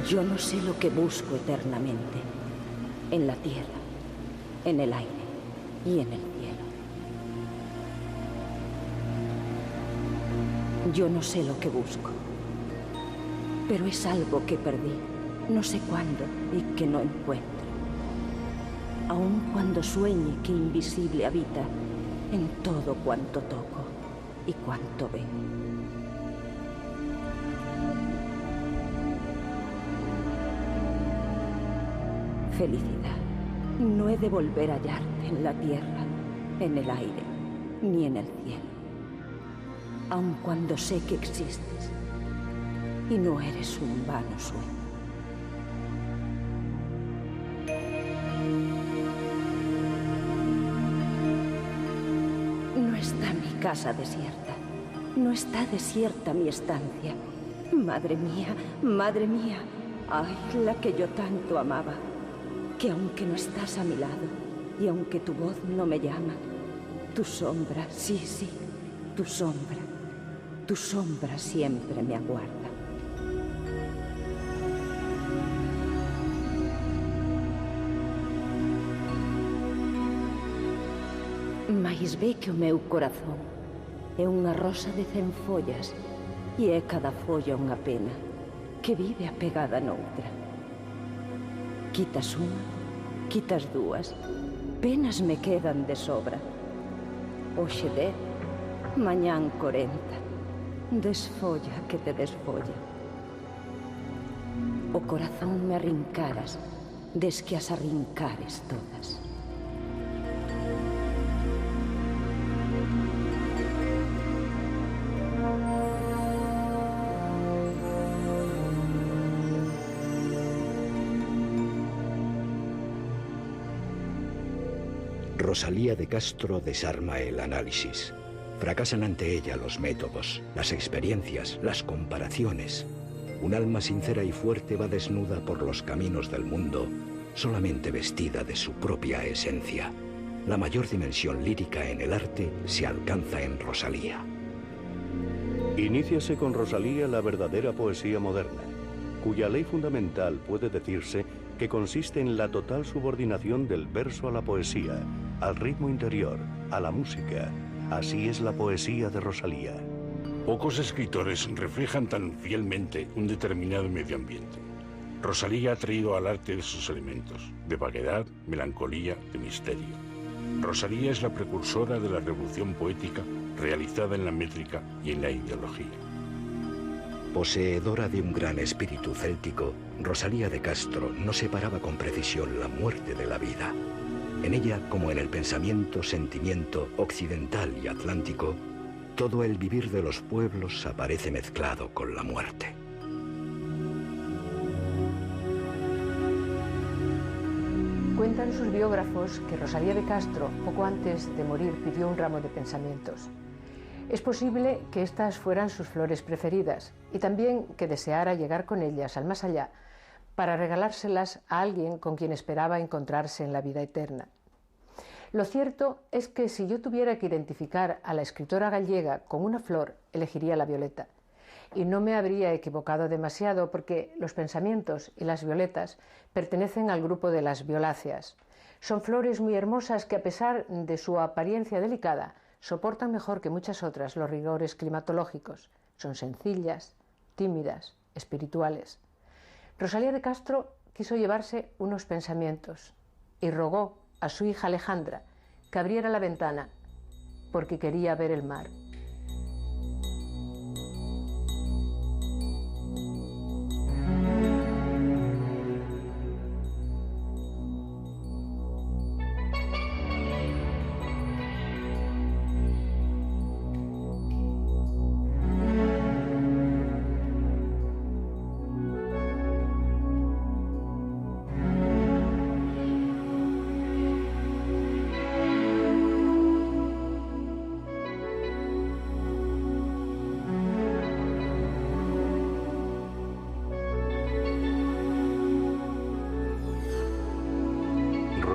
Yo no sé lo que busco eternamente, en la tierra, en el aire y en el cielo. Yo no sé lo que busco, pero es algo que perdí, no sé cuándo y que no encuentro. Aun cuando sueñe que invisible habita en todo cuanto toco y cuanto veo. Felicidad. No he de volver a hallarte en la tierra, en el aire, ni en el cielo. Aun cuando sé que existes y no eres un vano sueño. No está mi casa desierta. No está desierta mi estancia. Madre mía, ay, la que yo tanto amaba. Que aunque no estás a mi lado, y aunque tu voz no me llama, tu sombra, sí, tu sombra siempre me aguarda. Mais ve que o meu corazón é unha rosa de 100 follas, e é cada folla unha pena que vive apegada noutra. Quitas unha, quitas dúas, penas me quedan de sobra. Hoxe 10, mañán 40, desfolla que te desfolla. O corazón me arrincaras, des que as arrincares todas. Rosalía de Castro desarma el análisis. Fracasan ante ella los métodos, las experiencias, las comparaciones. Un alma sincera y fuerte va desnuda por los caminos del mundo, solamente vestida de su propia esencia. La mayor dimensión lírica en el arte se alcanza en Rosalía. Iníciase con Rosalía la verdadera poesía moderna, cuya ley fundamental puede decirse que consiste en la total subordinación del verso a la poesía, al ritmo interior, a la música. Así es la poesía de Rosalía. Pocos escritores reflejan tan fielmente un determinado medio ambiente. Rosalía ha traído al arte de sus elementos, de vaguedad, melancolía, de misterio. Rosalía es la precursora de la revolución poética realizada en la métrica y en la ideología. Poseedora de un gran espíritu céltico, Rosalía de Castro no separaba con precisión la muerte de la vida. En ella, como en el pensamiento, sentimiento occidental y atlántico, todo el vivir de los pueblos aparece mezclado con la muerte. Cuentan sus biógrafos que Rosalía de Castro, poco antes de morir, pidió un ramo de pensamientos. Es posible que estas fueran sus flores preferidas y también que deseara llegar con ellas al más allá para regalárselas a alguien con quien esperaba encontrarse en la vida eterna. Lo cierto es que si yo tuviera que identificar a la escritora gallega con una flor, elegiría la violeta. Y no me habría equivocado demasiado porque los pensamientos y las violetas pertenecen al grupo de las violáceas. Son flores muy hermosas que, a pesar de su apariencia delicada, soportan mejor que muchas otras los rigores climatológicos. Son sencillas, tímidas, espirituales. Rosalía de Castro quiso llevarse unos pensamientos y rogó a su hija Alejandra que abriera la ventana porque quería ver el mar.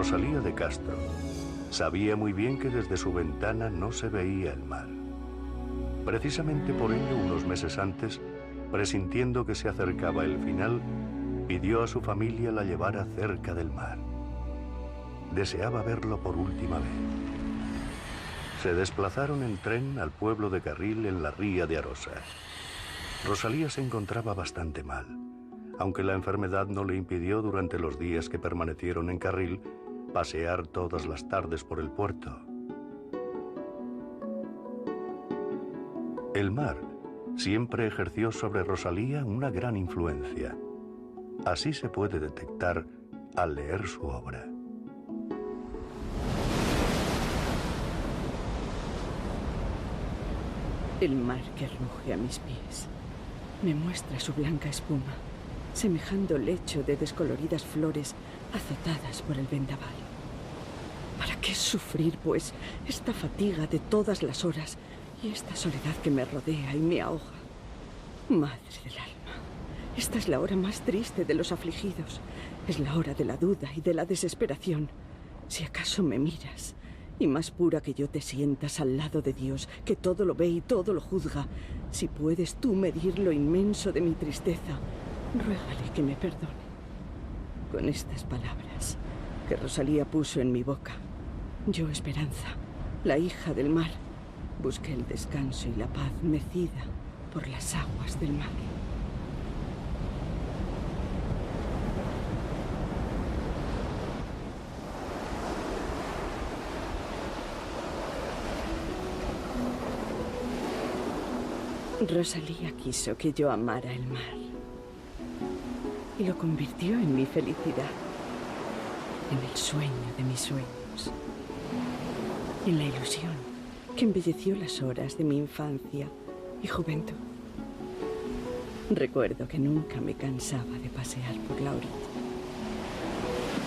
Rosalía de Castro sabía muy bien que desde su ventana no se veía el mar. Precisamente por ello, unos meses antes, presintiendo que se acercaba el final, pidió a su familia la llevara cerca del mar. Deseaba verlo por última vez. Se desplazaron en tren al pueblo de Carril en la ría de Arosa. Rosalía se encontraba bastante mal, aunque la enfermedad no le impidió durante los días que permanecieron en Carril pasear todas las tardes por el puerto. El mar siempre ejerció sobre Rosalía una gran influencia. Así se puede detectar al leer su obra. El mar que ruge a mis pies me muestra su blanca espuma, semejando lecho de descoloridas flores azotadas por el vendaval. ¿Para qué sufrir, pues, esta fatiga de todas las horas y esta soledad que me rodea y me ahoga? Madre del alma, esta es la hora más triste de los afligidos. Es la hora de la duda y de la desesperación. Si acaso me miras, y más pura que yo te sientas al lado de Dios, que todo lo ve y todo lo juzga, si puedes tú medir lo inmenso de mi tristeza, ruégale que me perdone. Con estas palabras que Rosalía puso en mi boca, yo, Esperanza, la hija del mar, busqué el descanso y la paz mecida por las aguas del mar. Rosalía quiso que yo amara el mar y lo convirtió en mi felicidad, en el sueño de mis sueños, en la ilusión que embelleció las horas de mi infancia y juventud. Recuerdo que nunca me cansaba de pasear por la orilla.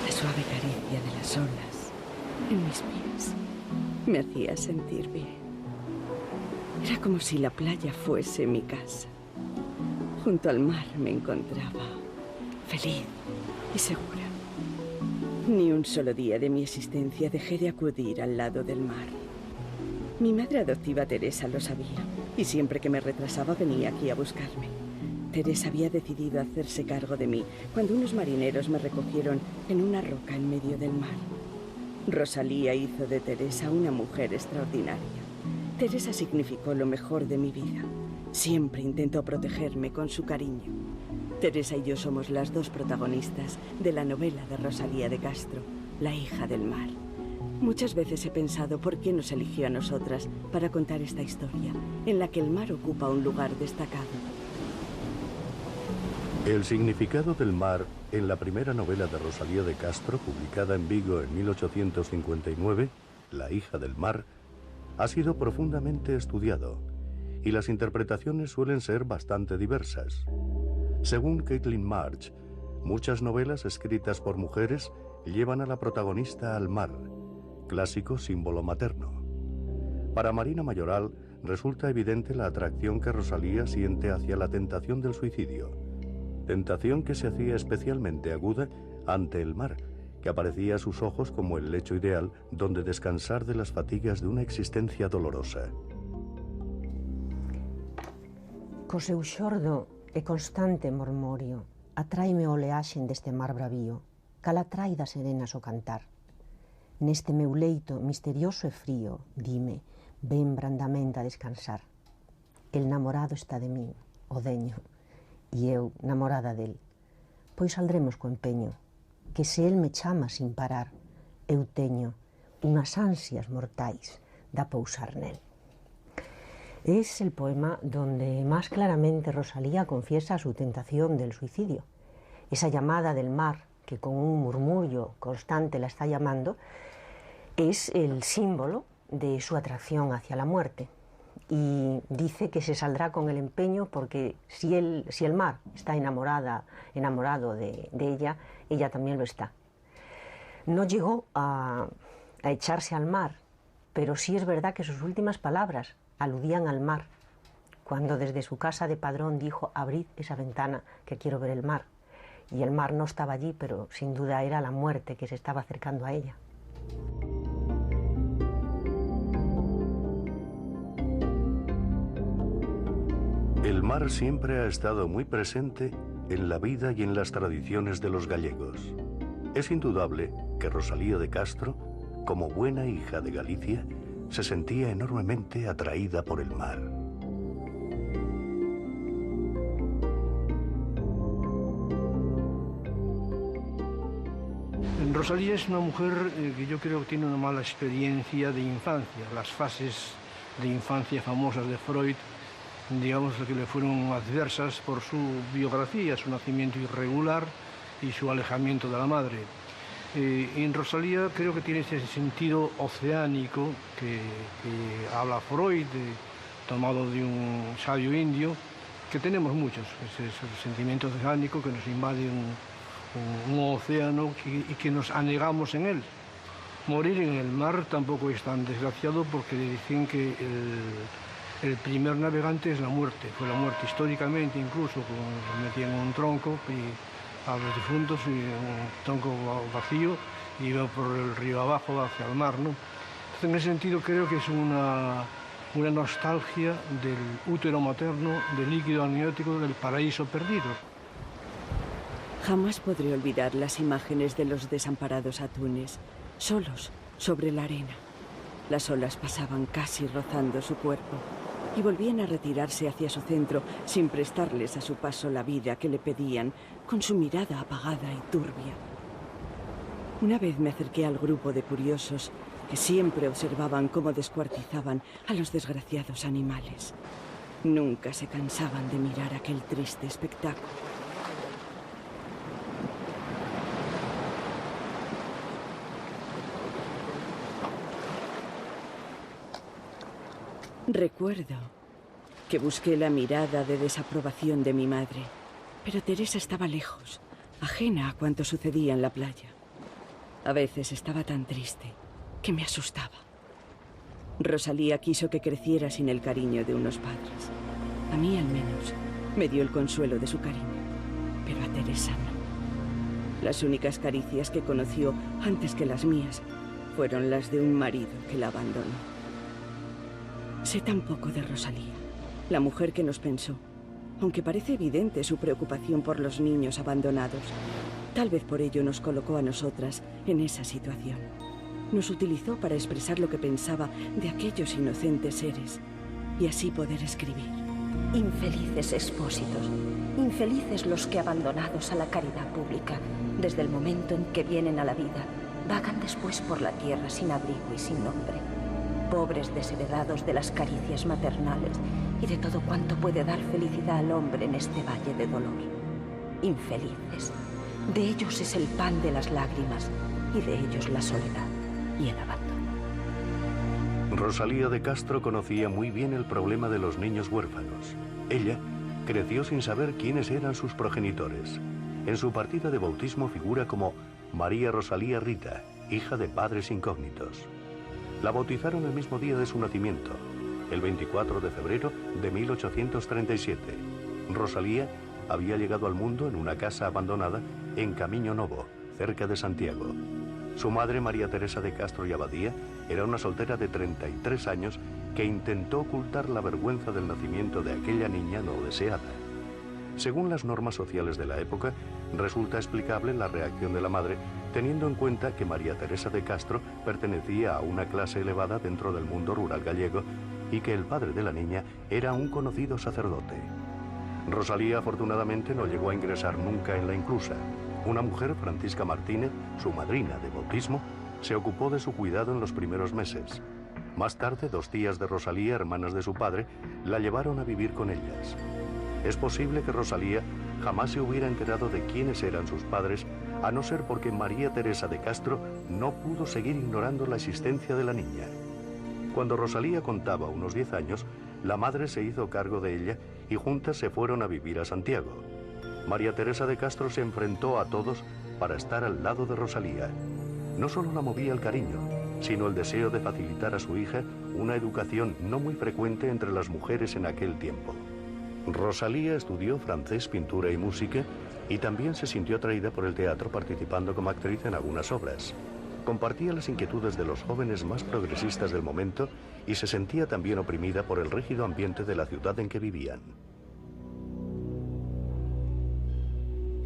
La suave caricia de las olas en mis pies me hacía sentir bien. Era como si la playa fuese mi casa. Junto al mar me encontraba feliz y segura. Ni un solo día de mi existencia dejé de acudir al lado del mar. Mi madre adoptiva Teresa lo sabía, y siempre que me retrasaba venía aquí a buscarme. Teresa había decidido hacerse cargo de mí cuando unos marineros me recogieron en una roca en medio del mar. Rosalía hizo de Teresa una mujer extraordinaria. Teresa significó lo mejor de mi vida. Siempre intentó protegerme con su cariño. Teresa y yo somos las dos protagonistas de la novela de Rosalía de Castro, La hija del mar. Muchas veces he pensado por qué nos eligió a nosotras para contar esta historia, en la que el mar ocupa un lugar destacado. El significado del mar en la primera novela de Rosalía de Castro, publicada en Vigo en 1859, La hija del mar, ha sido profundamente estudiado, y las interpretaciones suelen ser bastante diversas. Según Caitlin March, muchas novelas escritas por mujeres llevan a la protagonista al mar, clásico símbolo materno. Para Marina Mayoral resulta evidente la atracción que Rosalía siente hacia la tentación del suicidio, tentación que se hacía especialmente aguda ante el mar, que aparecía a sus ojos como el lecho ideal donde descansar de las fatigas de una existencia dolorosa. Co seu xordo e constante murmurio atraime o oleaxen deste mar bravío, cal atrai das serenas o cantar. Neste meu leito misterioso e frío, dime, ven brandamente a descansar. El namorado está de min, o deño, e eu namorada del. Pois saldremos co empeño, que se el me chama sin parar, eu teño unhas ansias mortais da pousar nel. Es el poema donde más claramente Rosalía confiesa su tentación del suicidio. Esa llamada del mar, que con un murmullo constante la está llamando, es el símbolo de su atracción hacia la muerte. Y dice que se saldrá con el empeño porque si el mar está enamorado de ella, ella también lo está. No llegó a echarse al mar, pero sí es verdad que sus últimas palabras aludían al mar, cuando desde su casa de Padrón dijo: abrid esa ventana que quiero ver el mar. Y el mar no estaba allí, pero sin duda era la muerte que se estaba acercando a ella. El mar siempre ha estado muy presente en la vida y en las tradiciones de los gallegos. Es indudable que Rosalía de Castro, como buena hija de Galicia, se sentía enormemente atraída por el mar. Rosalía es una mujer que yo creo que tiene una mala experiencia de infancia. Las fases de infancia famosas de Freud, digamos que le fueron adversas por su biografía, su nacimiento irregular y su alejamiento de la madre. En Rosalía creo que tiene ese sentido oceánico que habla Freud, tomado de un sabio indio, que tenemos muchos, ese sentimiento oceánico que nos invade un océano y que nos anegamos en él. Morir en el mar tampoco es tan desgraciado, porque dicen que el primer navegante es la muerte. Fue la muerte históricamente, incluso, cuando se metía en un tronco a los difuntos, y un tronco vacío, y iba por el río abajo hacia el mar, ¿no? Entonces, en ese sentido, creo que es una nostalgia del útero materno, del líquido amniótico, del paraíso perdido. Jamás podré olvidar las imágenes de los desamparados atunes, solos sobre la arena. Las olas pasaban casi rozando su cuerpo y volvían a retirarse hacia su centro sin prestarles a su paso la vida que le pedían, con su mirada apagada y turbia. Una vez me acerqué al grupo de curiosos que siempre observaban cómo descuartizaban a los desgraciados animales. Nunca se cansaban de mirar aquel triste espectáculo. Recuerdo que busqué la mirada de desaprobación de mi madre, pero Teresa estaba lejos, ajena a cuanto sucedía en la playa. A veces estaba tan triste que me asustaba. Rosalía quiso que creciera sin el cariño de unos padres. A mí, al menos, me dio el consuelo de su cariño, pero a Teresa no. Las únicas caricias que conoció antes que las mías fueron las de un marido que la abandonó. Sé tan poco de Rosalía, la mujer que nos pensó, aunque parece evidente su preocupación por los niños abandonados. Tal vez por ello nos colocó a nosotras en esa situación. Nos utilizó para expresar lo que pensaba de aquellos inocentes seres y así poder escribir. Infelices expósitos, infelices los que, abandonados a la caridad pública, desde el momento en que vienen a la vida, vagan después por la tierra sin abrigo y sin nombre. Pobres desheredados de las caricias maternales y de todo cuanto puede dar felicidad al hombre en este valle de dolor. Infelices. De ellos es el pan de las lágrimas y de ellos la soledad y el abandono. Rosalía de Castro conocía muy bien el problema de los niños huérfanos. Ella creció sin saber quiénes eran sus progenitores. En su partida de bautismo figura como María Rosalía Rita, hija de padres incógnitos. La bautizaron el mismo día de su nacimiento, el 24 de febrero de 1837. Rosalía había llegado al mundo en una casa abandonada en Camiño Novo, cerca de Santiago. Su madre, María Teresa de Castro y Abadía, era una soltera de 33 años que intentó ocultar la vergüenza del nacimiento de aquella niña no deseada. Según las normas sociales de la época, resulta explicable la reacción de la madre, teniendo en cuenta que María Teresa de Castro pertenecía a una clase elevada dentro del mundo rural gallego y que el padre de la niña era un conocido sacerdote. Rosalía, afortunadamente, no llegó a ingresar nunca en la inclusa. Una mujer, Francisca Martínez, su madrina de bautismo, se ocupó de su cuidado en los primeros meses. Más tarde, 2 tías de Rosalía, hermanas de su padre, la llevaron a vivir con ellas. Es posible que Rosalía jamás se hubiera enterado de quiénes eran sus padres, a no ser porque María Teresa de Castro no pudo seguir ignorando la existencia de la niña. Cuando Rosalía contaba unos 10 años, la madre se hizo cargo de ella y juntas se fueron a vivir a Santiago. María Teresa de Castro se enfrentó a todos para estar al lado de Rosalía. No solo la movía el cariño, sino el deseo de facilitar a su hija una educación no muy frecuente entre las mujeres en aquel tiempo. Rosalía estudió francés, pintura y música, y también se sintió atraída por el teatro, participando como actriz en algunas obras. Compartía las inquietudes de los jóvenes más progresistas del momento y se sentía también oprimida por el rígido ambiente de la ciudad en que vivían.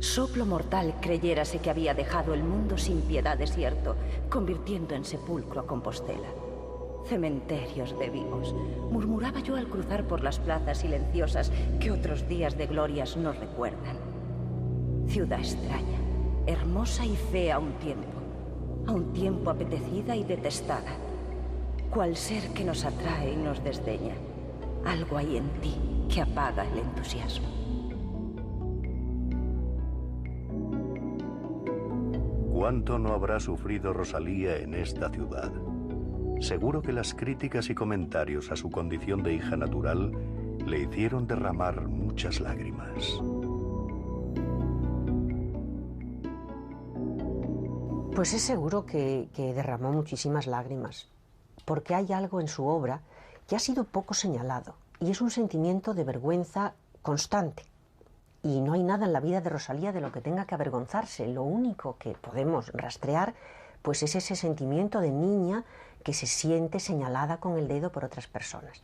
Soplo mortal creyérase que había dejado el mundo sin piedad desierto, convirtiendo en sepulcro a Compostela. Cementerios de vivos, murmuraba yo al cruzar por las plazas silenciosas que otros días de glorias nos recuerdan. Ciudad extraña, hermosa y fea a un tiempo apetecida y detestada. Cual ser que nos atrae y nos desdeña. Algo hay en ti que apaga el entusiasmo. ¿Cuánto no habrá sufrido Rosalía en esta ciudad? Seguro que las críticas y comentarios a su condición de hija natural le hicieron derramar muchas lágrimas. Pues es seguro que derramó muchísimas lágrimas, porque hay algo en su obra que ha sido poco señalado, y es un sentimiento de vergüenza constante. Y no hay nada en la vida de Rosalía de lo que tenga que avergonzarse. Lo único que podemos rastrear pues es ese sentimiento de niña que se siente señalada con el dedo por otras personas.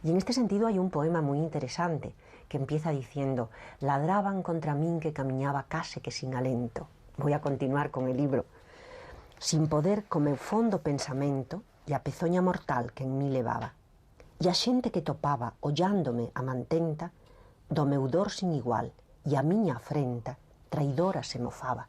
Y en este sentido hay un poema muy interesante que empieza diciendo: ladraban contra min que camiñaba case que sin alento. Voy a continuar con el libro. Sin poder come fondo pensamento e a pezoña mortal que en mí levaba. E a xente que topaba ollándome a mantenta do meu dor sin igual, e a miña afrenta traidora se mofaba.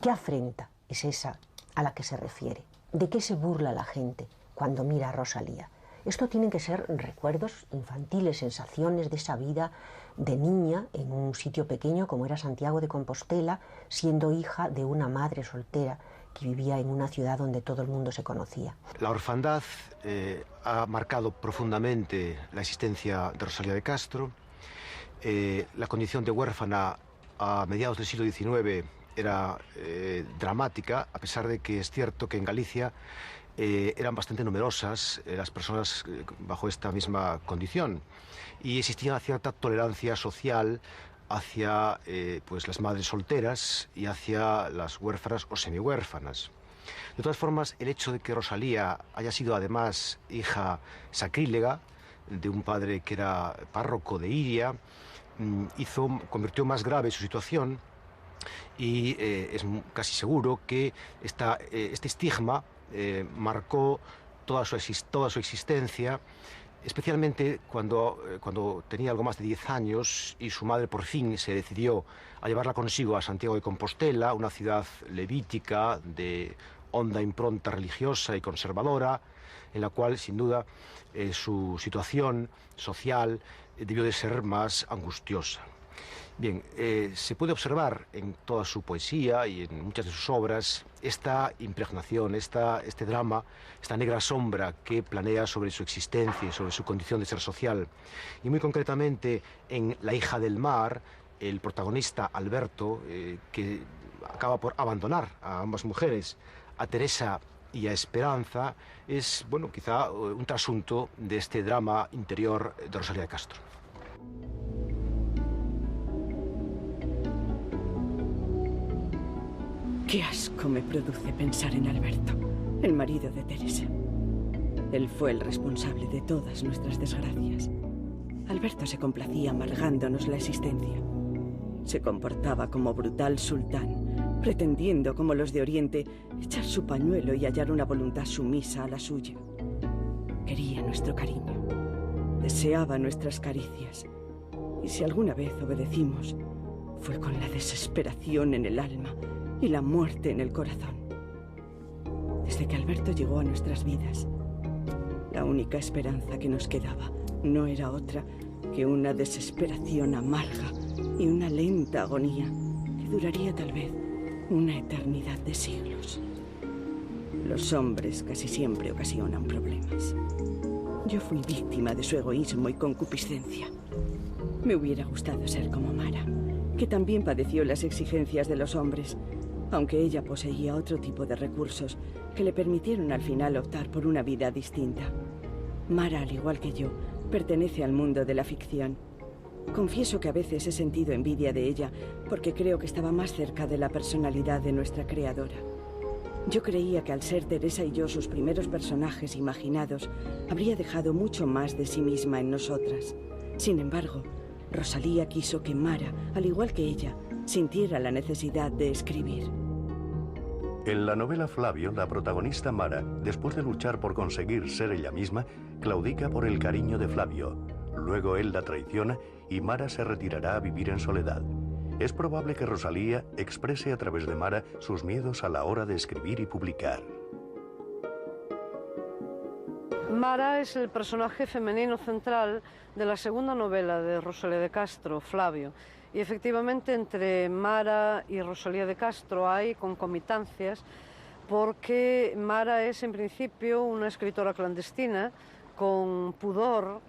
¿Qué afrenta es esa a la que se refiere? ¿De qué se burla la gente cuando mira a Rosalía? Esto tienen que ser recuerdos infantiles, sensaciones de esa vida de niña en un sitio pequeño como era Santiago de Compostela, siendo hija de una madre soltera que vivía en una ciudad donde todo el mundo se conocía. La orfandad ha marcado profundamente la existencia de Rosalía de Castro. La condición de huérfana a mediados del siglo XIX era dramática, a pesar de que es cierto que en Galicia eran bastante numerosas las personas bajo esta misma condición, y existía una cierta tolerancia social hacia pues las madres solteras y hacia las huérfanas o semihuérfanas. De todas formas, el hecho de que Rosalía haya sido además hija sacrílega de un padre que era párroco de Iria, convirtió más grave su situación, y es casi seguro que este estigma marcó toda su existencia, especialmente cuando tenía algo más de 10 años y su madre por fin se decidió a llevarla consigo a Santiago de Compostela, una ciudad levítica de honda impronta religiosa y conservadora, en la cual sin duda su situación social debió de ser más angustiosa. Bien, se puede observar en toda su poesía y en muchas de sus obras esta impregnación, este drama, esta negra sombra que planea sobre su existencia y sobre su condición de ser social. Y muy concretamente en La hija del mar, el protagonista Alberto, que acaba por abandonar a ambas mujeres, a Teresa y a Esperanza, es, bueno, quizá un trasunto de este drama interior de Rosalía de Castro. Qué asco me produce pensar en Alberto, el marido de Teresa. Él fue el responsable de todas nuestras desgracias. Alberto se complacía amargándonos la existencia. Se comportaba como brutal sultán, pretendiendo, como los de Oriente, echar su pañuelo y hallar una voluntad sumisa a la suya. Quería nuestro cariño, deseaba nuestras caricias, y si alguna vez obedecimos, fue con la desesperación en el alma y la muerte en el corazón. Desde que Alberto llegó a nuestras vidas, la única esperanza que nos quedaba no era otra que una desesperación amarga y una lenta agonía que duraría tal vez una eternidad de siglos. Los hombres casi siempre ocasionan problemas. Yo fui víctima de su egoísmo y concupiscencia. Me hubiera gustado ser como Mara, que también padeció las exigencias de los hombres, aunque ella poseía otro tipo de recursos que le permitieron al final optar por una vida distinta. Mara, al igual que yo, pertenece al mundo de la ficción. Confieso que a veces he sentido envidia de ella porque creo que estaba más cerca de la personalidad de nuestra creadora. Yo creía que al ser Teresa y yo sus primeros personajes imaginados, habría dejado mucho más de sí misma en nosotras. Sin embargo, Rosalía quiso que Mara, al igual que ella, sintiera la necesidad de escribir. En la novela Flavio, la protagonista Mara, después de luchar por conseguir ser ella misma, claudica por el cariño de Flavio. Luego él la traiciona y Mara se retirará a vivir en soledad. Es probable que Rosalía exprese a través de Mara sus miedos a la hora de escribir y publicar. Mara es el personaje femenino central de la segunda novela de Rosalía de Castro, Flavio. Y efectivamente entre Mara y Rosalía de Castro hay concomitancias porque Mara es en principio una escritora clandestina con pudor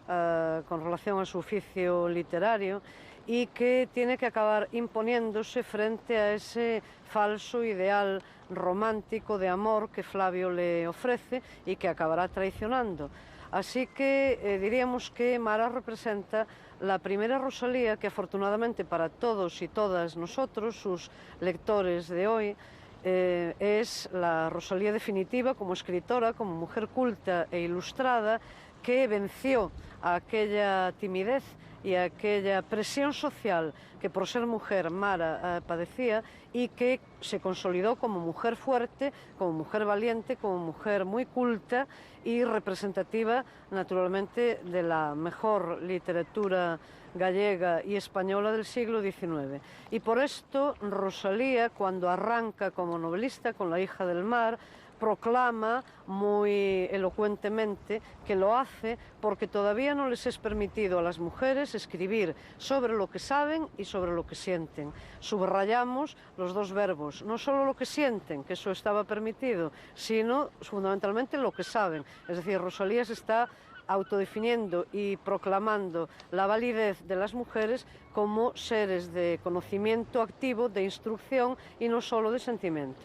con relación a su oficio literario y que tiene que acabar imponiéndose frente a ese falso ideal romántico de amor que Flavio le ofrece y que acabará traicionando. Así que diríamos que Mara representa la primera Rosalía que afortunadamente para todos y todas nosotros, sus lectores de hoy, es la Rosalía definitiva como escritora, como mujer culta e ilustrada que venció a aquella timidez y a aquella presión social que por ser mujer Mara padecía y que se consolidó como mujer fuerte, como mujer valiente, como mujer muy culta y representativa naturalmente de la mejor literatura gallega y española del siglo XIX. Y por esto Rosalía, cuando arranca como novelista con La hija del mar, proclama muy elocuentemente que lo hace porque todavía no les es permitido a las mujeres escribir sobre lo que saben y sobre lo que sienten. Subrayamos los dos verbos, no solo lo que sienten, que eso estaba permitido, sino fundamentalmente lo que saben. Es decir, Rosalía se está autodefiniendo y proclamando la validez de las mujeres como seres de conocimiento activo, de instrucción y no solo de sentimiento.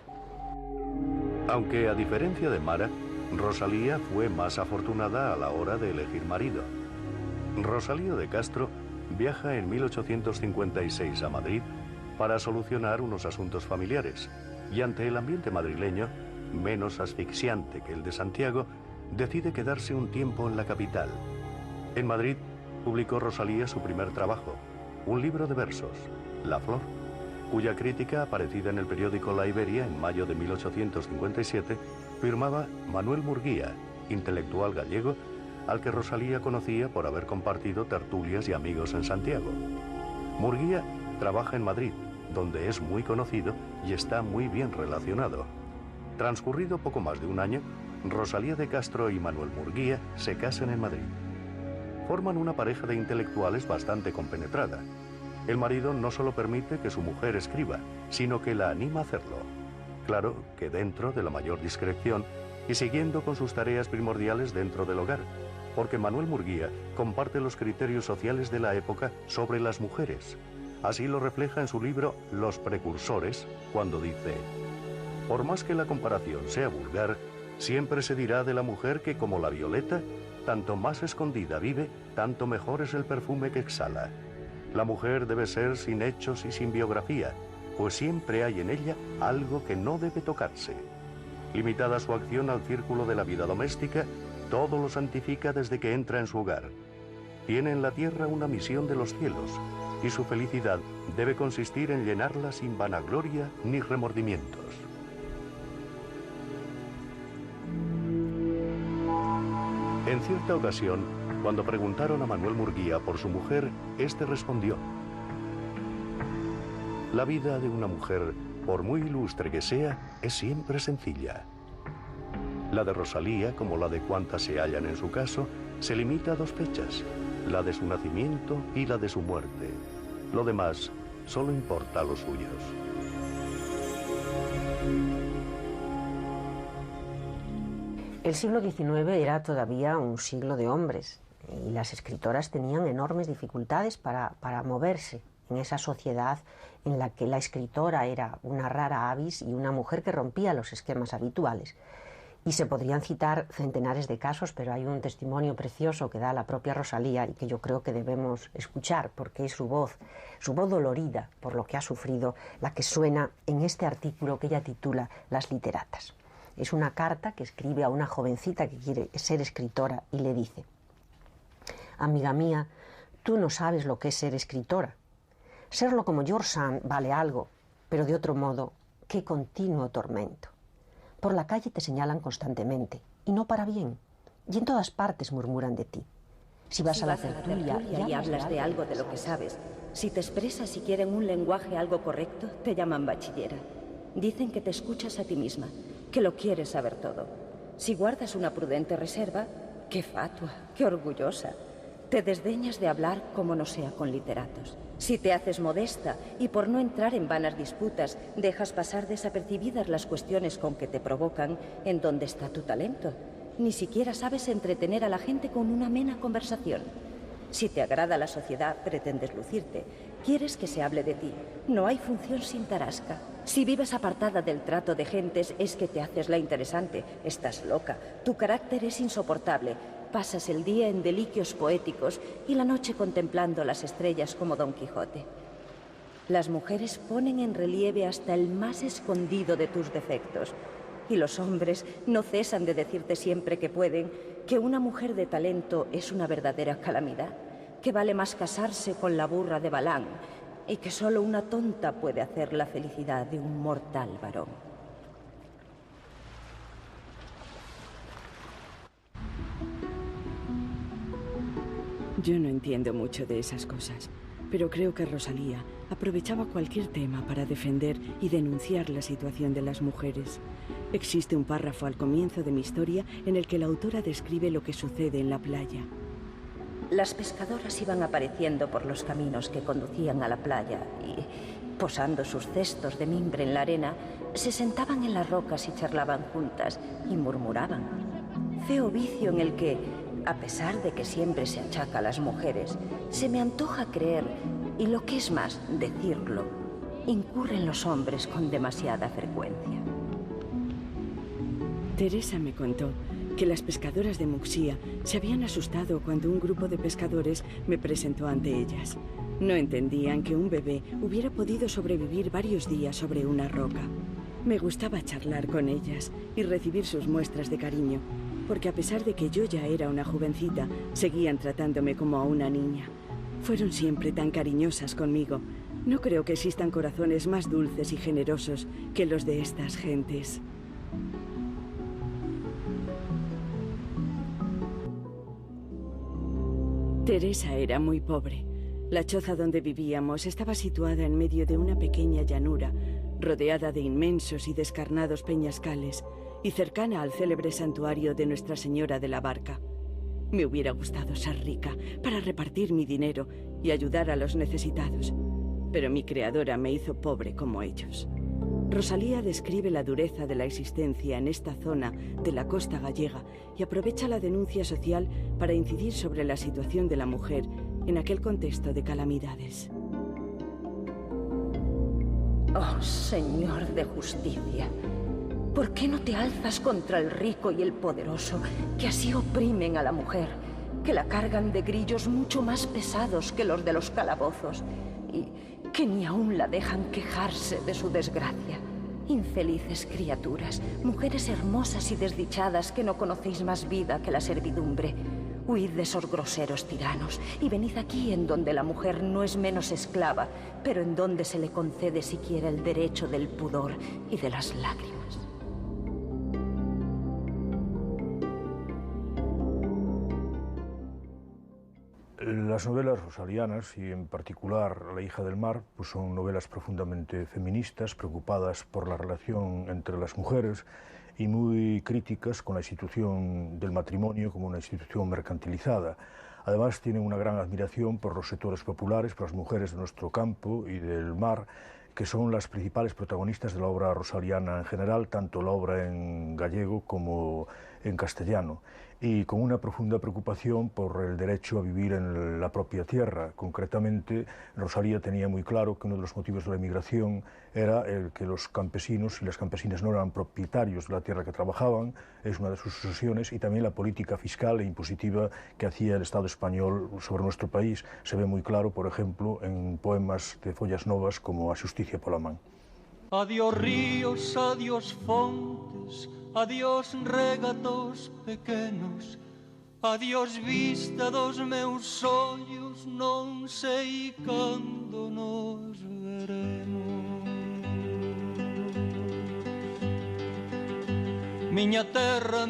Aunque a diferencia de Mara, Rosalía fue más afortunada a la hora de elegir marido. Rosalía de Castro viaja en 1856 a Madrid para solucionar unos asuntos familiares y ante el ambiente madrileño, menos asfixiante que el de Santiago, decide quedarse un tiempo en la capital. En Madrid publicó Rosalía su primer trabajo, un libro de versos, La Flor, cuya crítica, aparecida en el periódico La Iberia en mayo de 1857, firmaba Manuel Murguía, intelectual gallego, al que Rosalía conocía por haber compartido tertulias y amigos en Santiago. Murguía trabaja en Madrid, donde es muy conocido y está muy bien relacionado. Transcurrido poco más de un año, Rosalía de Castro y Manuel Murguía se casan en Madrid. Forman una pareja de intelectuales bastante compenetrada. El marido no solo permite que su mujer escriba, sino que la anima a hacerlo. Claro que dentro de la mayor discreción y siguiendo con sus tareas primordiales dentro del hogar, porque Manuel Murguía comparte los criterios sociales de la época sobre las mujeres. Así lo refleja en su libro Los Precursores, cuando dice: por más que la comparación sea vulgar, siempre se dirá de la mujer que, como la violeta, tanto más escondida vive, tanto mejor es el perfume que exhala. La mujer debe ser sin hechos y sin biografía, pues siempre hay en ella algo que no debe tocarse. Limitada su acción al círculo de la vida doméstica, todo lo santifica desde que entra en su hogar. Tiene en la tierra una misión de los cielos, y su felicidad debe consistir en llenarla sin vanagloria ni remordimientos. En cierta ocasión, cuando preguntaron a Manuel Murguía por su mujer, este respondió: la vida de una mujer, por muy ilustre que sea, es siempre sencilla. La de Rosalía, como la de cuantas se hallan en su caso, se limita a dos fechas, la de su nacimiento y la de su muerte. Lo demás solo importa a los suyos. El siglo XIX era todavía un siglo de hombres y las escritoras tenían enormes dificultades para moverse en esa sociedad en la que la escritora era una rara avis y una mujer que rompía los esquemas habituales. Y se podrían citar centenares de casos, pero hay un testimonio precioso que da la propia Rosalía y que yo creo que debemos escuchar porque es su voz dolorida por lo que ha sufrido, la que suena en este artículo que ella titula Las literatas. Es una carta que escribe a una jovencita que quiere ser escritora y le dice: amiga mía, tú no sabes lo que es ser escritora. Serlo como George Sand vale algo, pero de otro modo, qué continuo tormento. Por la calle te señalan constantemente, y no para bien, y en todas partes murmuran de ti. Si vas a la tertulia y hablas de algo de lo que sabes, si te expresas siquiera en un lenguaje algo correcto, te llaman bachillera. Dicen que te escuchas a ti misma, que lo quieres saber todo. Si guardas una prudente reserva, qué fatua, qué orgullosa. Te desdeñas de hablar como no sea con literatos. Si te haces modesta y por no entrar en vanas disputas, dejas pasar desapercibidas las cuestiones con que te provocan, ¿en dónde está tu talento? Ni siquiera sabes entretener a la gente con una amena conversación. Si te agrada la sociedad, pretendes lucirte. Quieres que se hable de ti. No hay función sin tarasca. Si vives apartada del trato de gentes, es que te haces la interesante. Estás loca. Tu carácter es insoportable. Pasas el día en deliquios poéticos y la noche contemplando las estrellas como Don Quijote. Las mujeres ponen en relieve hasta el más escondido de tus defectos. Y los hombres no cesan de decirte siempre que pueden que una mujer de talento es una verdadera calamidad, que vale más casarse con la burra de Balaam y que solo una tonta puede hacer la felicidad de un mortal varón. Yo no entiendo mucho de esas cosas, pero creo que Rosalía aprovechaba cualquier tema para defender y denunciar la situación de las mujeres. Existe un párrafo al comienzo de mi historia en el que la autora describe lo que sucede en la playa. Las pescadoras iban apareciendo por los caminos que conducían a la playa y, posando sus cestos de mimbre en la arena, se sentaban en las rocas y charlaban juntas y murmuraban. Feo vicio en el que, a pesar de que siempre se achaca a las mujeres, se me antoja creer, y lo que es más, decirlo, incurren los hombres con demasiada frecuencia. Teresa me contó que las pescadoras de Muxía se habían asustado cuando un grupo de pescadores me presentó ante ellas. No entendían que un bebé hubiera podido sobrevivir varios días sobre una roca. Me gustaba charlar con ellas y recibir sus muestras de cariño, porque a pesar de que yo ya era una jovencita, seguían tratándome como a una niña. Fueron siempre tan cariñosas conmigo. No creo que existan corazones más dulces y generosos que los de estas gentes. Teresa era muy pobre. La choza donde vivíamos estaba situada en medio de una pequeña llanura, rodeada de inmensos y descarnados peñascales, y cercana al célebre santuario de Nuestra Señora de la Barca. Me hubiera gustado ser rica para repartir mi dinero y ayudar a los necesitados, pero mi creadora me hizo pobre como ellos. Rosalía describe la dureza de la existencia en esta zona de la costa gallega y aprovecha la denuncia social para incidir sobre la situación de la mujer en aquel contexto de calamidades. Oh, Señor de justicia, ¿por qué no te alzas contra el rico y el poderoso, que así oprimen a la mujer, que la cargan de grillos mucho más pesados que los de los calabozos, y que ni aún la dejan quejarse de su desgracia? Infelices criaturas, mujeres hermosas y desdichadas que no conocéis más vida que la servidumbre. Huid de esos groseros tiranos y venid aquí en donde la mujer no es menos esclava, pero en donde se le concede siquiera el derecho del pudor y de las lágrimas. Las novelas rosalianas, y en particular La hija del mar, pues son novelas profundamente feministas, preocupadas por la relación entre las mujeres y muy críticas con la institución del matrimonio como una institución mercantilizada. Además, tienen una gran admiración por los sectores populares, por las mujeres de nuestro campo y del mar, que son las principales protagonistas de la obra rosaliana en general, tanto la obra en gallego como en castellano, y con una profunda preocupación por el derecho a vivir en la propia tierra. Concretamente, Rosalía tenía muy claro que uno de los motivos de la emigración era el que los campesinos y las campesinas no eran propietarios de la tierra que trabajaban, es una de sus obsesiones, y también la política fiscal e impositiva que hacía el Estado español sobre nuestro país se ve muy claro, por ejemplo, en poemas de Follas Novas como A Xusticia pola man. Adiós ríos, adiós fontes, adiós regatos pequenos, Adiós vista dos meus ollos, non sei cando nos veremos. Miña terra,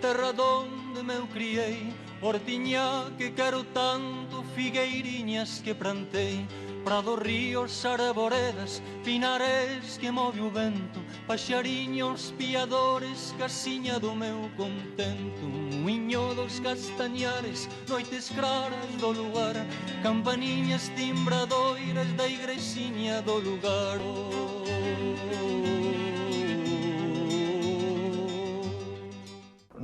terra donde me criei, hortiña que quero tanto, figueiriñas que plantei, prados, ríos, arboredas, pinares que move o vento, paxariños, piadores, casiña do meu contento, muiño dos castañares, noites claras do lugar, campaniñas timbradoiras da igrexiña do lugar.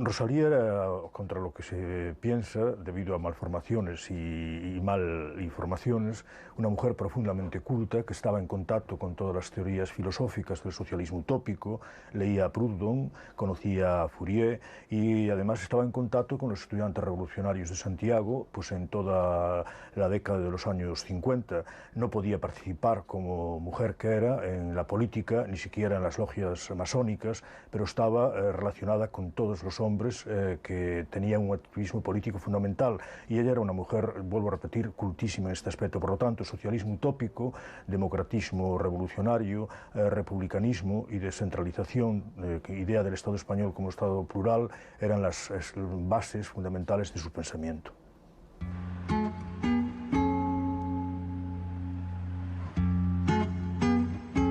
Rosalía era, contra lo que se piensa, debido a malformaciones y mal informaciones, una mujer profundamente culta que estaba en contacto con todas las teorías filosóficas del socialismo utópico, leía a Proudhon, conocía a Fourier y además estaba en contacto con los estudiantes revolucionarios de Santiago pues en toda la década de los años 50. No podía participar como mujer que era en la política, ni siquiera en las logias masónicas, pero estaba relacionada con todos los hombres que tenían un activismo político fundamental, y ella era una mujer, vuelvo a repetir, cultísima en este aspecto. Por lo tanto, socialismo utópico, democratismo revolucionario, republicanismo y descentralización, idea del Estado español como Estado plural, eran las bases fundamentales de su pensamiento.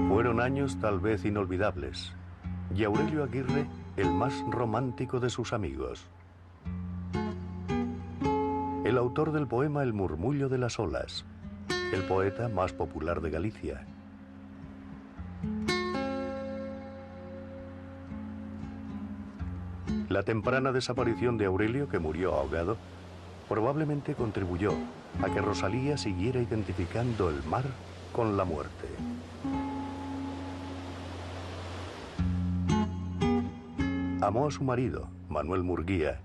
Fueron años tal vez inolvidables, y Aurelio Aguirre el más romántico de sus amigos. El autor del poema El murmullo de las olas, el poeta más popular de Galicia. La temprana desaparición de Aurelio, que murió ahogado, probablemente contribuyó a que Rosalía siguiera identificando el mar con la muerte. Amó a su marido, Manuel Murguía,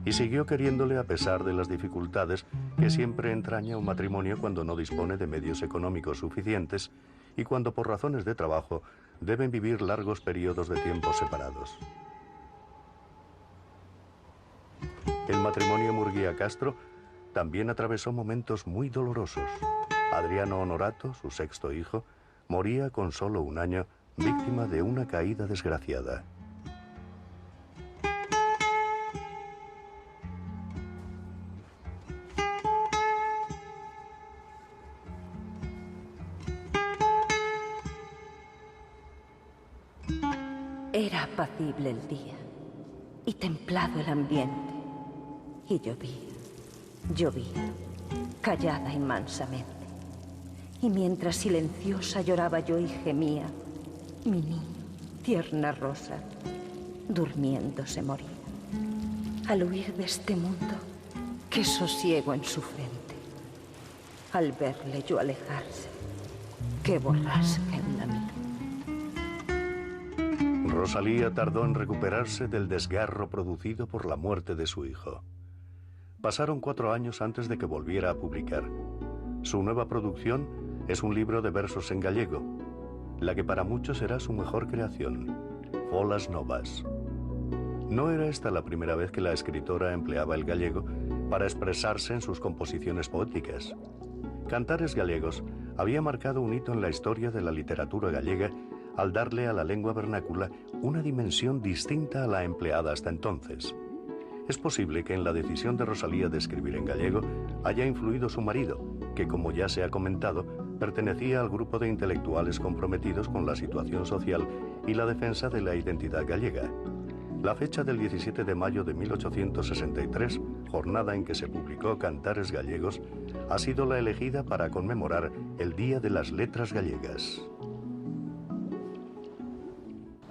y siguió queriéndole a pesar de las dificultades que siempre entraña un matrimonio cuando no dispone de medios económicos suficientes y cuando por razones de trabajo deben vivir largos periodos de tiempo separados. El matrimonio Murguía-Castro también atravesó momentos muy dolorosos. Adriano Honorato, su sexto hijo, moría con solo un año, víctima de una caída desgraciada. Era apacible el día y templado el ambiente, y llovía, callada y mansamente. Y mientras silenciosa lloraba yo y gemía, mi niño, tierna Rosa, durmiendo se moría. Al huir de este mundo, qué sosiego en su frente. Al verle yo alejarse, qué borrasca en la mía. Rosalía tardó en recuperarse del desgarro producido por la muerte de su hijo. Pasaron 4 años antes de que volviera a publicar. Su nueva producción es un libro de versos en gallego, la que para muchos será su mejor creación, Folas Novas. No era esta la primera vez que la escritora empleaba el gallego para expresarse en sus composiciones poéticas. Cantares Galegos había marcado un hito en la historia de la literatura gallega al darle a la lengua vernácula una dimensión distinta a la empleada hasta entonces. Es posible que en la decisión de Rosalía de escribir en gallego haya influido su marido, que, como ya se ha comentado, pertenecía al grupo de intelectuales comprometidos con la situación social y la defensa de la identidad gallega. La fecha del 17 de mayo de 1863, jornada en que se publicó Cantares Gallegos, ha sido la elegida para conmemorar el Día de las Letras Gallegas.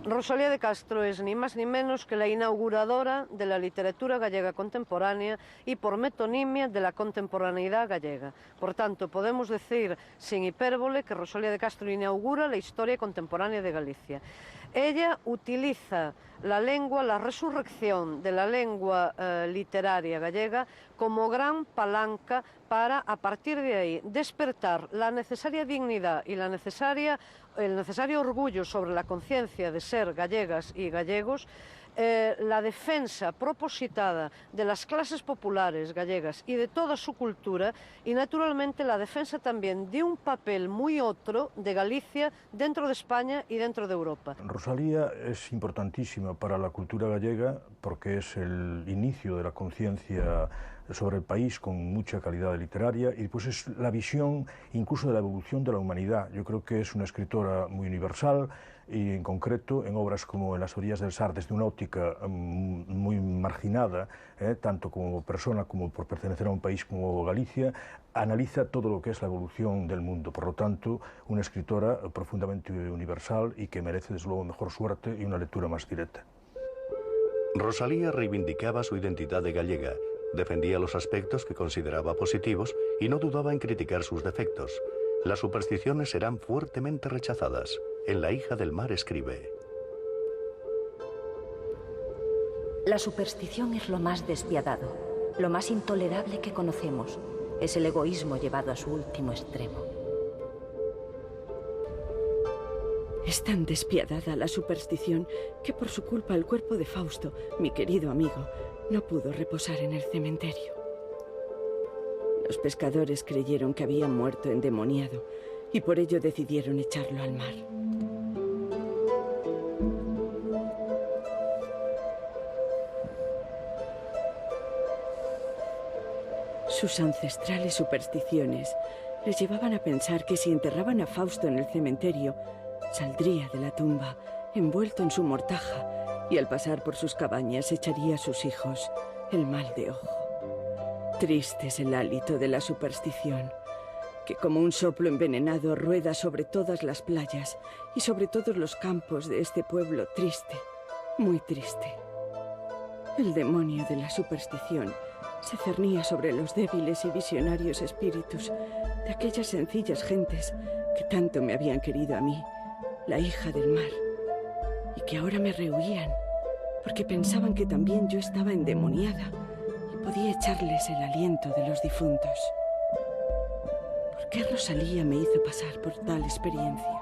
Rosalía de Castro es ni más ni menos que la inauguradora de la literatura gallega contemporánea y por metonimia de la contemporaneidad gallega. Por tanto, podemos decir sin hipérbole que Rosalía de Castro inaugura la historia contemporánea de Galicia. Ella utiliza la lengua, la resurrección de la lengua literaria gallega como gran palanca para, a partir de ahí, despertar la necesaria dignidad y el necesario orgullo sobre la conciencia de ser gallegas y gallegos la defensa propositada de las clases populares gallegas y de toda su cultura, y naturalmente la defensa también de un papel muy otro de Galicia dentro de España y dentro de Europa. Rosalía es importantísima para la cultura gallega porque es el inicio de la conciencia sobre el país con mucha calidad literaria y pues es la visión incluso de la evolución de la humanidad. Yo creo que es una escritora muy universal y en concreto en obras como En las orillas del Sar, desde una óptica muy marginada, tanto como persona como por pertenecer a un país como Galicia, analiza todo lo que es la evolución del mundo. Por lo tanto, una escritora profundamente universal y que merece desde luego mejor suerte y una lectura más directa. Rosalía reivindicaba su identidad de gallega, defendía los aspectos que consideraba positivos y no dudaba en criticar sus defectos. Las supersticiones serán fuertemente rechazadas. En La hija del mar escribe: La superstición es lo más despiadado, lo más intolerable que conocemos. Es el egoísmo llevado a su último extremo. Es tan despiadada la superstición que por su culpa el cuerpo de Fausto, mi querido amigo, no pudo reposar en el cementerio. Los pescadores creyeron que había muerto endemoniado y por ello decidieron echarlo al mar. Sus ancestrales supersticiones les llevaban a pensar que si enterraban a Fausto en el cementerio, saldría de la tumba envuelto en su mortaja y al pasar por sus cabañas echaría a sus hijos el mal de ojo. Triste es el hálito de la superstición, que como un soplo envenenado rueda sobre todas las playas y sobre todos los campos de este pueblo triste, muy triste. El demonio de la superstición se cernía sobre los débiles y visionarios espíritus de aquellas sencillas gentes que tanto me habían querido a mí, la hija del mar, y que ahora me rehuían porque pensaban que también yo estaba endemoniada y podía echarles el aliento de los difuntos. ¿Por qué Rosalía me hizo pasar por tal experiencia?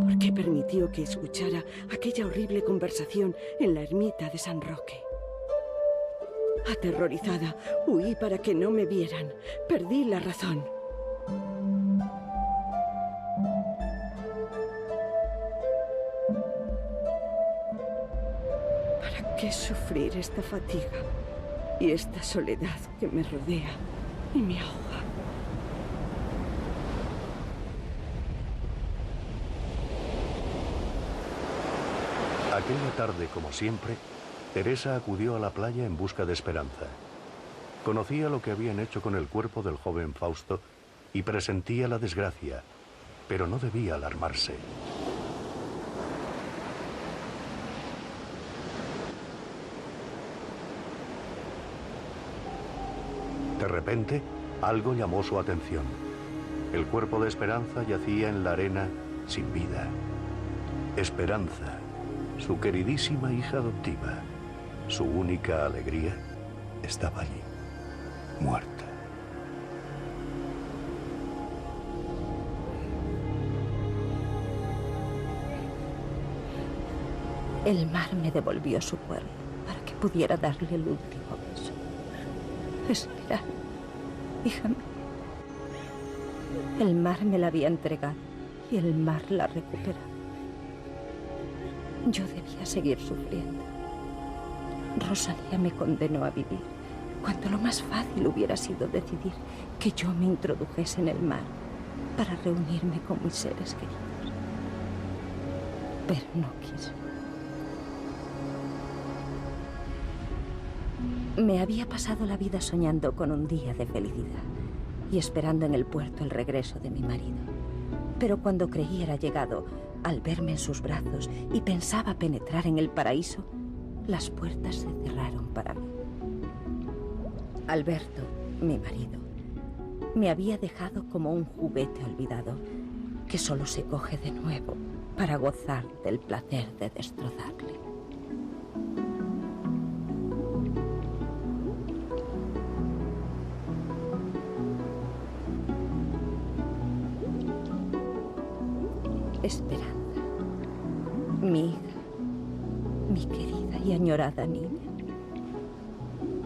¿Por qué permitió que escuchara aquella horrible conversación en la ermita de San Roque? Aterrorizada, huí para que no me vieran. Perdí la razón. ¿Para qué sufrir esta fatiga y esta soledad que me rodea y me ahoga? Aquella tarde, como siempre, Teresa acudió a la playa en busca de esperanza. Conocía lo que habían hecho con el cuerpo del joven Fausto y presentía la desgracia, pero no debía alarmarse. De repente, algo llamó su atención. El cuerpo de Esperanza yacía en la arena sin vida. Esperanza, su queridísima hija adoptiva, su única alegría, estaba allí, muerta. El mar me devolvió su cuerpo para que pudiera darle el último beso. Esperanza, hija mía. El mar me la había entregado y el mar la recuperó. Yo debía seguir sufriendo. Rosalía me condenó a vivir, cuando lo más fácil hubiera sido decidir que yo me introdujese en el mar para reunirme con mis seres queridos. Pero no quiso. Me había pasado la vida soñando con un día de felicidad y esperando en el puerto el regreso de mi marido. Pero cuando creí era llegado, al verme en sus brazos y pensaba penetrar en el paraíso, las puertas se cerraron para mí. Alberto, mi marido, me había dejado como un juguete olvidado que solo se coge de nuevo para gozar del placer de destrozarle. Esperanza, mi hija, mi querida. añorada niña.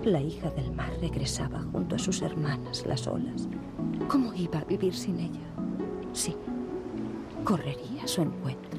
La hija del mar regresaba junto a sus hermanas, las olas. ¿Cómo iba a vivir sin ella? Sí, correría a su encuentro.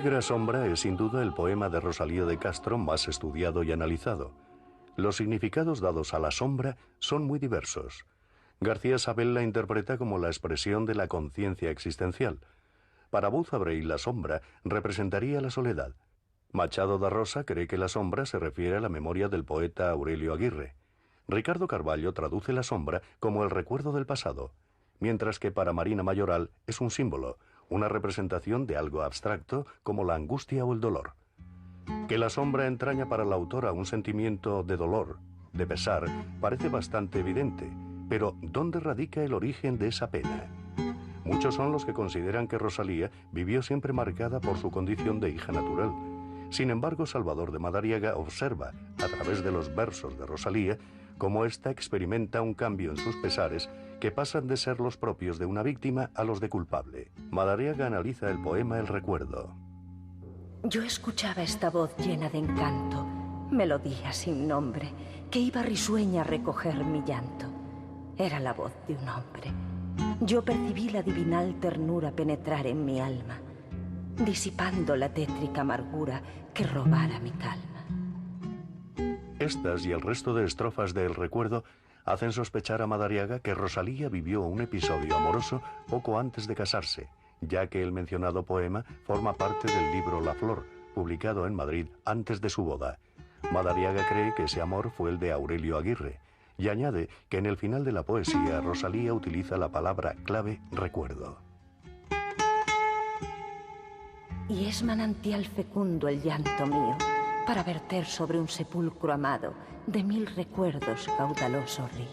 Negra sombra es sin duda el poema de Rosalía de Castro más estudiado y analizado. Los significados dados a la sombra son muy diversos. García Sabel la interpreta como la expresión de la conciencia existencial. Para Bouzabrey, la sombra representaría la soledad. Machado da Rosa cree que la sombra se refiere a la memoria del poeta Aurelio Aguirre. Ricardo Carballo traduce la sombra como el recuerdo del pasado, mientras que para Marina Mayoral es un símbolo, una representación de algo abstracto como la angustia o el dolor. Que la sombra entraña para la autora un sentimiento de dolor, de pesar, parece bastante evidente, pero ¿dónde radica el origen de esa pena? Muchos son los que consideran que Rosalía vivió siempre marcada por su condición de hija natural. Sin embargo, Salvador de Madariaga observa, a través de los versos de Rosalía, cómo ésta experimenta un cambio en sus pesares que pasan de ser los propios de una víctima a los de culpable. Madariaga analiza el poema El Recuerdo. Yo escuchaba esta voz llena de encanto, melodía sin nombre, que iba risueña a recoger mi llanto. Era la voz de un hombre. Yo percibí la divinal ternura penetrar en mi alma, disipando la tétrica amargura que robara mi calma. Estas y el resto de estrofas de El Recuerdo hacen sospechar a Madariaga que Rosalía vivió un episodio amoroso poco antes de casarse, ya que el mencionado poema forma parte del libro La Flor, publicado en Madrid antes de su boda. Madariaga cree que ese amor fue el de Aurelio Aguirre, y añade que en el final de la poesía Rosalía utiliza la palabra clave recuerdo. Y es manantial fecundo el llanto mío, para verter sobre un sepulcro amado de mil recuerdos caudaloso río.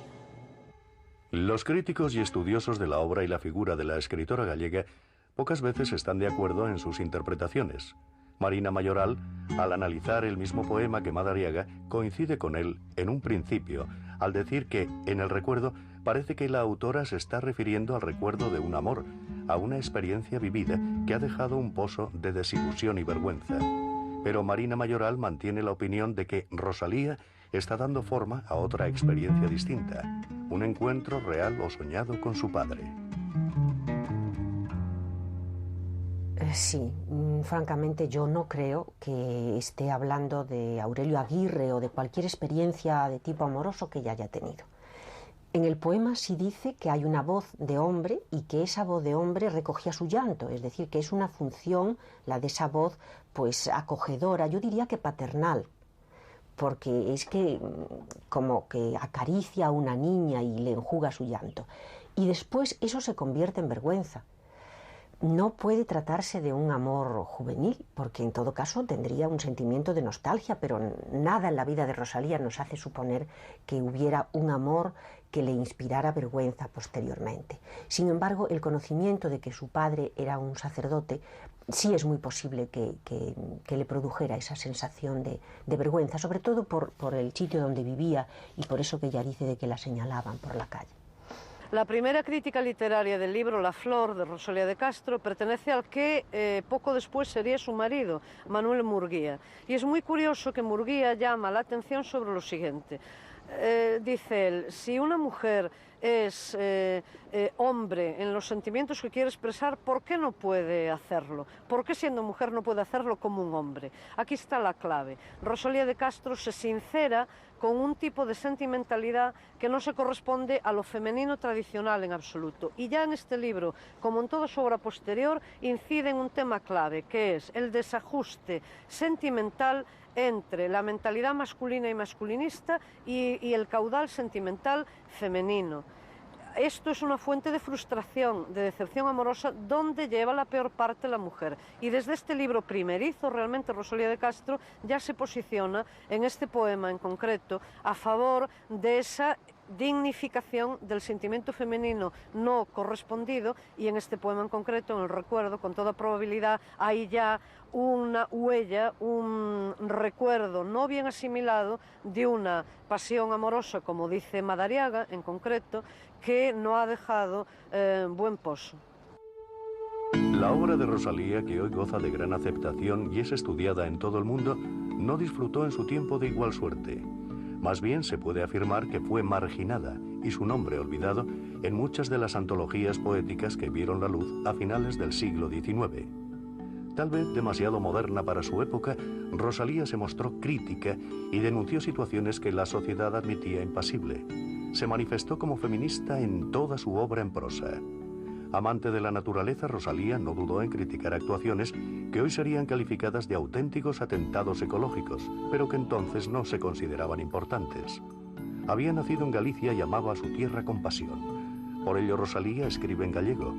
Los críticos y estudiosos de la obra y la figura de la escritora gallega pocas veces están de acuerdo en sus interpretaciones. Marina Mayoral, al analizar el mismo poema que Madariaga, coincide con él en un principio, al decir que, en El Recuerdo, parece que la autora se está refiriendo al recuerdo de un amor, a una experiencia vivida que ha dejado un pozo de desilusión y vergüenza. Pero Marina Mayoral mantiene la opinión de que Rosalía está dando forma a otra experiencia distinta, un encuentro real o soñado con su padre. Sí, francamente yo no creo que esté hablando de Aurelio Aguirre o de cualquier experiencia de tipo amoroso que ella haya tenido. En el poema sí dice que hay una voz de hombre y que esa voz de hombre recogía su llanto, es decir, que es una función, la de esa voz, pues acogedora, yo diría que paternal, porque es que como que acaricia a una niña y le enjuga su llanto. Y después eso se convierte en vergüenza. No puede tratarse de un amor juvenil, porque en todo caso tendría un sentimiento de nostalgia, pero nada en la vida de Rosalía nos hace suponer que hubiera un amor que le inspirara vergüenza posteriormente. Sin embargo, el conocimiento de que su padre era un sacerdote sí es muy posible que le produjera esa sensación de vergüenza, sobre todo por el sitio donde vivía y por eso que ella dice de que la señalaban por la calle. La primera crítica literaria del libro La Flor, de Rosalía de Castro, pertenece al que poco después sería su marido, Manuel Murguía. Y es muy curioso que Murguía llama la atención sobre lo siguiente. Dice él, si una mujer es hombre en los sentimientos que quiere expresar, ¿por qué no puede hacerlo? ¿Por qué siendo mujer no puede hacerlo como un hombre? Aquí está la clave. Rosalía de Castro se sincera con un tipo de sentimentalidad que no se corresponde a lo femenino tradicional en absoluto. Y ya en este libro, como en toda su obra posterior, incide en un tema clave, que es el desajuste sentimental entre la mentalidad masculina y masculinista y el caudal sentimental femenino. Esto es una fuente de frustración, de decepción amorosa, donde lleva la peor parte la mujer. Y desde este libro primerizo, realmente Rosalía de Castro ya se posiciona en este poema en concreto a favor de esa dignificación del sentimiento femenino no correspondido, y en este poema en concreto, en el recuerdo, con toda probabilidad hay ya una huella, un recuerdo no bien asimilado de una pasión amorosa, como dice Madariaga en concreto, que no ha dejado buen pozo. La obra de Rosalía, que hoy goza de gran aceptación y es estudiada en todo el mundo, no disfrutó en su tiempo de igual suerte. Más bien se puede afirmar que fue marginada y su nombre olvidado en muchas de las antologías poéticas que vieron la luz a finales del siglo XIX. Tal vez demasiado moderna para su época, Rosalía se mostró crítica y denunció situaciones que la sociedad admitía impasible. Se manifestó como feminista en toda su obra en prosa. Amante de la naturaleza, Rosalía no dudó en criticar actuaciones que hoy serían calificadas de auténticos atentados ecológicos, pero que entonces no se consideraban importantes. Había nacido en Galicia y amaba a su tierra con pasión. Por ello Rosalía escribe en gallego.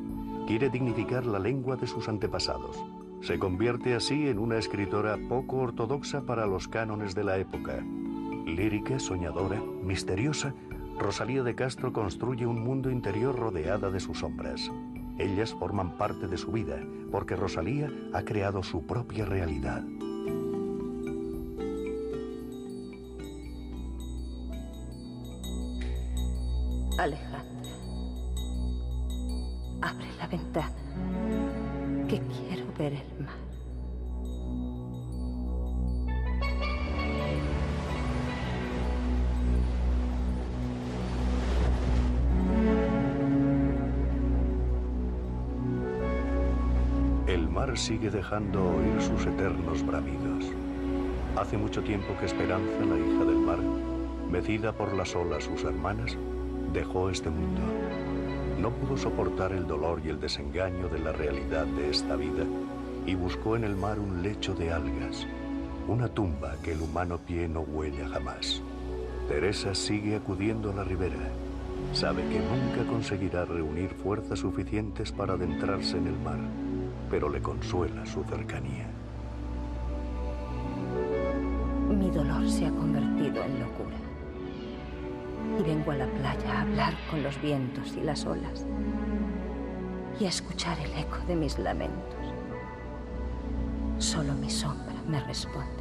Quiere dignificar la lengua de sus antepasados. Se convierte así en una escritora poco ortodoxa para los cánones de la época. Lírica, soñadora, misteriosa, Rosalía de Castro construye un mundo interior rodeada de sus sombras. Ellas forman parte de su vida, porque Rosalía ha creado su propia realidad. Alejandra, abre la ventana, que quiero ver el mar. El mar sigue dejando oír sus eternos bramidos. Hace mucho tiempo que Esperanza, la hija del mar, mecida por las olas sus hermanas, dejó este mundo. No pudo soportar el dolor y el desengaño de la realidad de esta vida y buscó en el mar un lecho de algas, una tumba que el humano pie no huella jamás. Teresa sigue acudiendo a la ribera. Sabe que nunca conseguirá reunir fuerzas suficientes para adentrarse en el mar, pero le consuela su cercanía. Mi dolor se ha convertido en locura. Y vengo a la playa a hablar con los vientos y las olas y a escuchar el eco de mis lamentos. Solo mi sombra me responde.